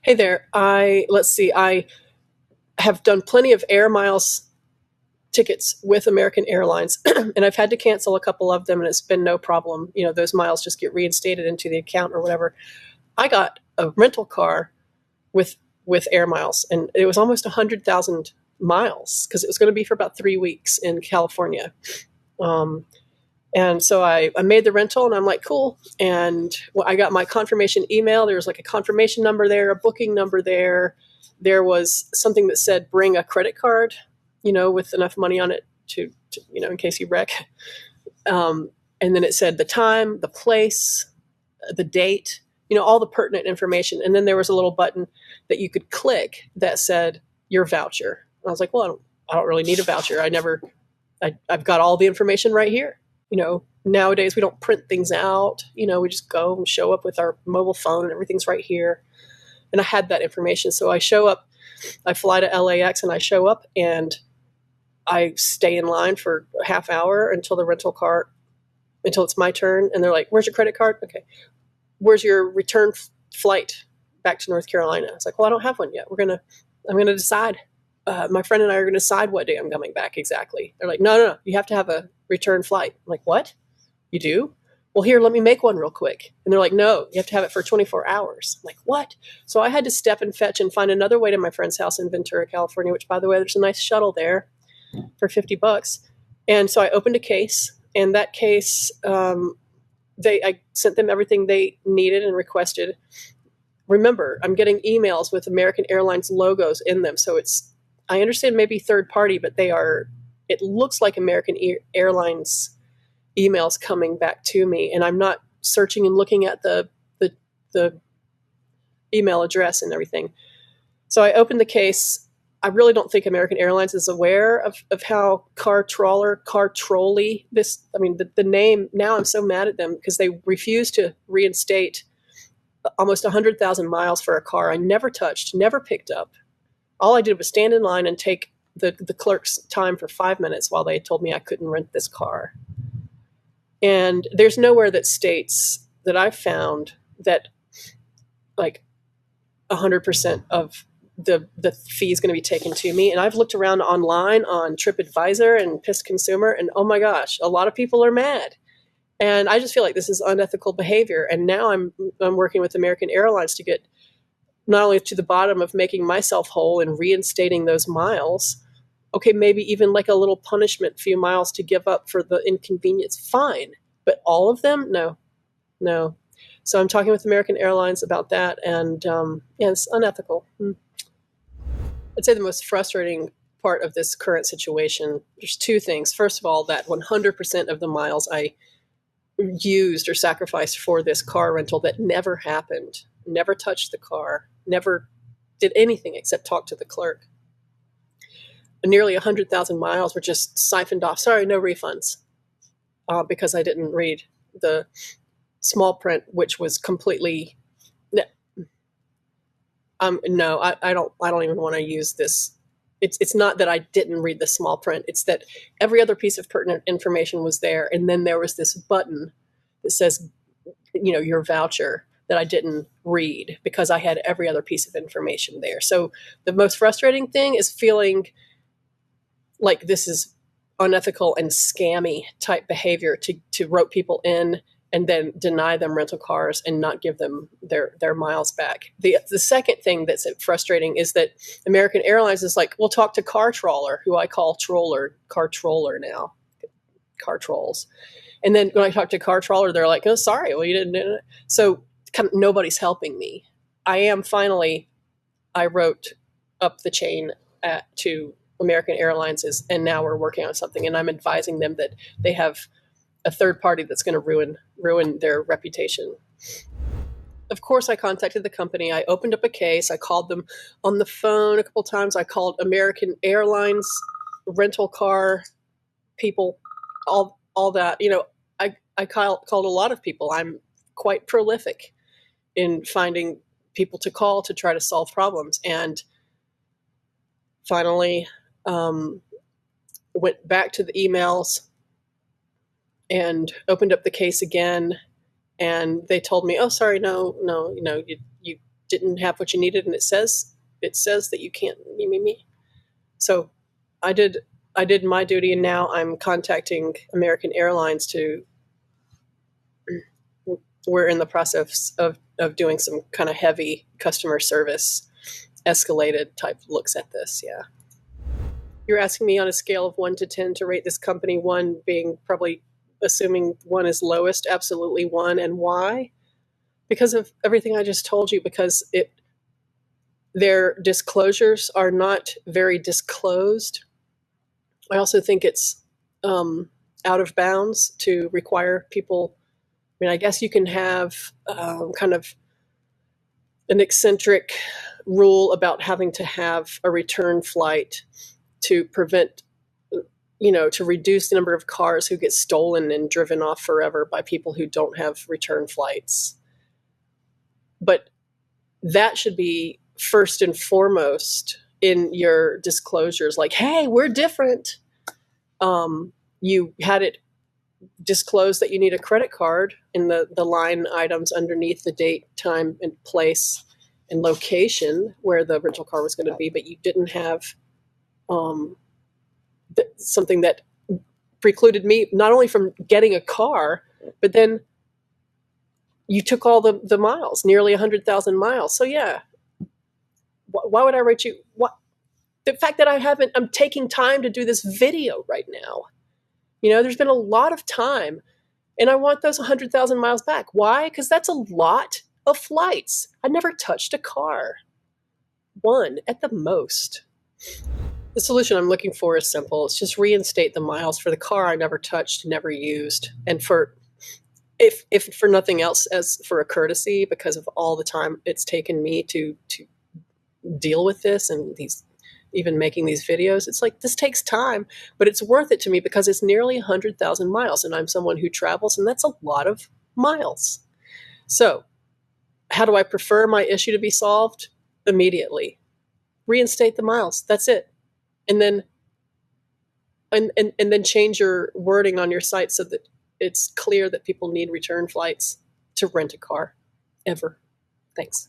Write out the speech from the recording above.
Hey there. Let's see. I have done plenty of air miles tickets with American Airlines, and I've had to cancel a couple of them, and it's been no problem. Those miles just get reinstated into the account or whatever. I got a rental car with with air miles, and it was almost 100,000 miles because it was going to be for about 3 weeks in California. Um, and so I made the rental, and I'm like, cool. And I got my confirmation email. There was like a confirmation number there, a booking number there. There was something that said, bring a credit card, with enough money on it to in case you wreck. And then it said the time, the place, the date, all the pertinent information. And then there was a little button that you could click that said your voucher. And I was like, well, I don't really need a voucher. I've got all the information right here. Nowadays we don't print things out. We just go and show up with our mobile phone and everything's right here. And I had that information. So I show up, I fly to LAX and I show up and I stay in line for a half hour until until it's my turn. And they're like, where's your credit card? Okay. Where's your return flight back to North Carolina? I was like, well, I don't have one yet. I'm going to decide. My friend and I are going to decide what day I'm coming back exactly. They're like, no, you have to have a return flight. I'm like, what? You do? Well, here, let me make one real quick. And they're like, no, you have to have it for 24 hours. I'm like, what? So I had to step and fetch and find another way to my friend's house in Ventura, California, which, by the way, there's a nice shuttle there for $50. And so I opened a case, and that case, I sent them everything they needed and requested. Remember, I'm getting emails with American Airlines logos in them. So I understand maybe third party, but it looks like American Airlines emails coming back to me, and I'm not searching and looking at the email address and everything. So I opened the case. I really don't think American Airlines is aware of how CarTrawler, the name, now I'm so mad at them because they refuse to reinstate almost 100,000 miles for a car I never touched, never picked up. All I did was stand in line and take the clerk's time for 5 minutes while they told me I couldn't rent this car. And there's nowhere that states that I've found that like 100% of the fee is going to be taken to me. And I've looked around online on TripAdvisor and PissedConsumer, and oh my gosh, a lot of people are mad. And I just feel like this is unethical behavior. And now I'm working with American Airlines to get not only to the bottom of making myself whole and reinstating those miles. Okay, maybe even like a little punishment, few miles to give up for the inconvenience. Fine. But all of them? No. So I'm talking with American Airlines about that. And it's unethical. I'd say the most frustrating part of this current situation, there's two things. First of all, that 100% of the miles I used or sacrificed for this car rental that never happened, never touched the car, never did anything except talk to the clerk. Nearly 100,000 miles were just siphoned off. Sorry, no refunds, because I didn't read the small print, which was completely. No, I don't even want to use this. It's not that I didn't read the small print. It's that every other piece of pertinent information was there, and then there was this button that says, your voucher, that I didn't read because I had every other piece of information there. So the most frustrating thing is feeling like this is unethical and scammy type behavior to rope people in and then deny them rental cars and not give them their miles back. The second thing that's frustrating is that American Airlines is like, we'll talk to CarTrawler, who I call CarTrawler now, car trolls. And then when I talk to CarTrawler, they're like, oh, sorry, well, you didn't do it. So kind of nobody's helping me. I wrote up the chain to American Airlines, and now we're working on something, and I'm advising them that they have a third party that's going to ruin their reputation. Of course, I contacted the company. I opened up a case. I called them on the phone a couple times. I called American Airlines rental car people, all that. I called a lot of people. I'm quite prolific in finding people to call to try to solve problems. And finally, went back to the emails and opened up the case again, and they told me, oh, sorry, no, you didn't have what you needed, and it says that you can't me. So I did my duty, and now I'm contacting American Airlines to. We're in the process of doing some kind of heavy customer service, escalated type looks at this. Yeah. You're asking me on a scale of 1 to 10 to rate this company, 1 being probably assuming 1 is lowest, absolutely 1. And why? Because of everything I just told you, because their disclosures are not very disclosed. I also think it's out of bounds to require people. I mean, I guess you can have kind of an eccentric rule about having to have a return flight to prevent, to reduce the number of cars who get stolen and driven off forever by people who don't have return flights. But that should be first and foremost in your disclosures, like, hey, we're different. You had it disclosed that you need a credit card in the line items underneath the date, time, and place and location where the rental car was going to be, but you didn't have something that precluded me not only from getting a car, but then you took all the miles, nearly 100,000 miles. So yeah, why would I rate you? What? The fact that I'm taking time to do this video right now. There's been a lot of time, and I want those 100,000 miles back. Why? Because that's a lot of flights. I never touched a car. 1 at the most. The solution I'm looking for is simple. It's just reinstate the miles for the car I never touched, never used. And if for nothing else, as for a courtesy, because of all the time it's taken me to deal with this and even making these videos, it's like, this takes time, but it's worth it to me because it's nearly 100,000 miles, and I'm someone who travels, and that's a lot of miles. So how do I prefer my issue to be solved? Immediately. Reinstate the miles. That's it. And then and then change your wording on your site so that it's clear that people need return flights to rent a car ever. Thanks.